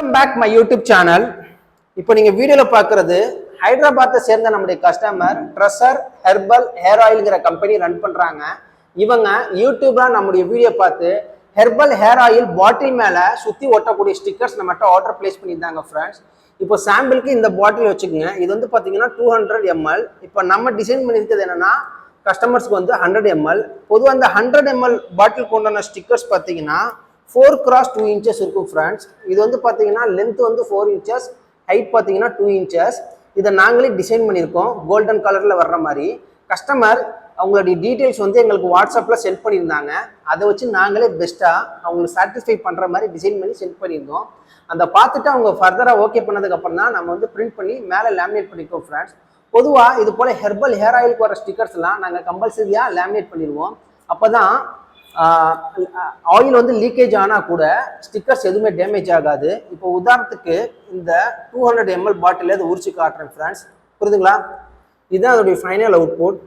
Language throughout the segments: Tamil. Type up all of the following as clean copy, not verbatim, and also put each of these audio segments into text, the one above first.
Welcome back my YouTube channel. இப்போ நீங்கள் வீடியோவில் பார்க்குறது ஹைதராபாத்தை சேர்ந்த நம்முடைய கஸ்டமர் ட்ரெஸர் ஹெர்பல் ஹேர் ஆயில்ங்கிற கம்பெனி ரன் பண்ணுறாங்க. இவங்க யூடியூப்லாம் நம்முடைய வீடியோ பார்த்து ஹெர்பல் ஹேர் ஆயில் பாட்டில் மேலே சுற்றி ஒட்டக்கூடிய ஸ்டிக்கர்ஸ் நம்மகிட்ட ஆர்டர் பிளேஸ் பண்ணியிருந்தாங்க ஃப்ரெண்ட்ஸ். இப்போ சாம்பிளுக்கு இந்த பாட்டில் வச்சுக்கோங்க. இது வந்து பார்த்தீங்கன்னா 200 ml. இப்போ நம்ம டிசைன் பண்ணியிருக்கிறது என்னென்னா கஸ்டமர்ஸ்க்கு வந்து 100 ml. பொதுவாக அந்த 100 ml பாட்டில் கொண்டான ஸ்டிக்கர்ஸ் பார்த்தீங்கன்னா 4x2 inches இருக்கும் ஃப்ரெண்ட்ஸ். இது வந்து பார்த்தீங்கன்னா லென்த் வந்து 4 inches, ஹைட் பார்த்தீங்கன்னா 2 inches. இதை நாங்களே டிசைன் பண்ணியிருக்கோம் கோல்டன் கலரில் வர்ற மாதிரி. கஸ்டமர் அவங்களுடைய டீட்டெயில்ஸ் வந்து எங்களுக்கு வாட்ஸ்அப்பில் சென்ட் பண்ணியிருந்தாங்க. அதை வச்சு நாங்களே பெஸ்ட்டாக அவங்களுக்கு சாட்டிஸ்ஃபை பண்ணுற மாதிரி டிசைன் பண்ணி சென்ட் பண்ணியிருந்தோம். அந்த பார்த்துட்டு அவங்க ஃபர்தராக ஓகே பண்ணதுக்கப்புறம் தான் நம்ம வந்து பிரிண்ட் பண்ணி மேலே லேமினேட் பண்ணியிருக்கோம் ஃப்ரெண்ட்ஸ். பொதுவாக இது போல் ஹெர்பல் ஹேர் ஆயிலுக்கு வர ஸ்டிக்கர்ஸ்லாம் நாங்கள் கம்பல்சரியாக லேமினேட் பண்ணிடுவோம். அப்போ தான் ஆயில் வந்து லீக்கேஜ் ஆனால் கூட ஸ்டிக்கர்ஸ் எதுவுமே டேமேஜ் ஆகாது. இப்போ உதாரணத்துக்கு இந்த 200 ml பாட்டில் இதை உரிச்சு காட்டுறேன் ஃப்ரெண்ட்ஸ், புரியுதுங்களா? இதுதான் அதோடைய ஃபைனல் அவுட்புட்.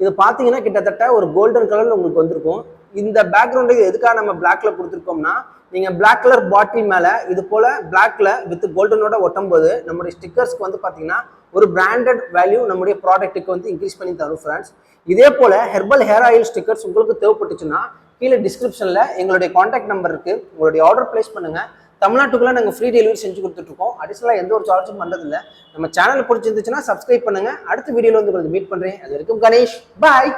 இது பார்த்தீங்கன்னா கிட்டத்தட்ட ஒரு கோல்டன் கலரில் உங்களுக்கு வந்திருக்கும். இந்த பேக்ரவுண்டு எதுக்காக நம்ம பிளாக்ல கொடுத்துருக்கோம்னா, நீங்கள் பிளாக் கலர் பாட்டில் மேலே இது போல் பிளாக்ல வித் கோல்டனோட ஒட்டும் போது நம்முடைய ஸ்டிக்கர்ஸ்க்கு வந்து பார்த்தீங்கன்னா ஒரு பிராண்டட் வேல்யூ நம்முடைய ப்ராடக்ட்டுக்கு வந்து இன்க்ரீஸ் பண்ணி தரும் ஃப்ரெண்ட்ஸ். இதே போல் ஹெர்பல் ஹேர் ஆயில் ஸ்டிக்கர்ஸ் உங்களுக்கு தேவைப்பட்டுச்சுன்னா கீழே டிஸ்கிரிப்ஷனில் எங்களுடைய காண்டாக்ட் நம்பர் இருக்குது. உங்களுடைய ஆர்டர் பிளேஸ் பண்ணுங்கள். தமிழ்நாட்டுக்குள்ளே நாங்கள் ஃப்ரீ டெலிவரி செஞ்சு கொடுத்துட்ருக்கோம். அடிஷனலாக எந்த ஒரு சார்ஜும் பண்ணுறதில்லை. நம்ம சேனல் பிடிச்சிருந்துச்சுன்னா சப்ஸ்கிரைப் பண்ணுங்கள். அடுத்த வீடியோவில் வந்து உங்களுக்கு மீட் பண்ணுறேன். அது வரைக்கும் கணேஷ், பாய்.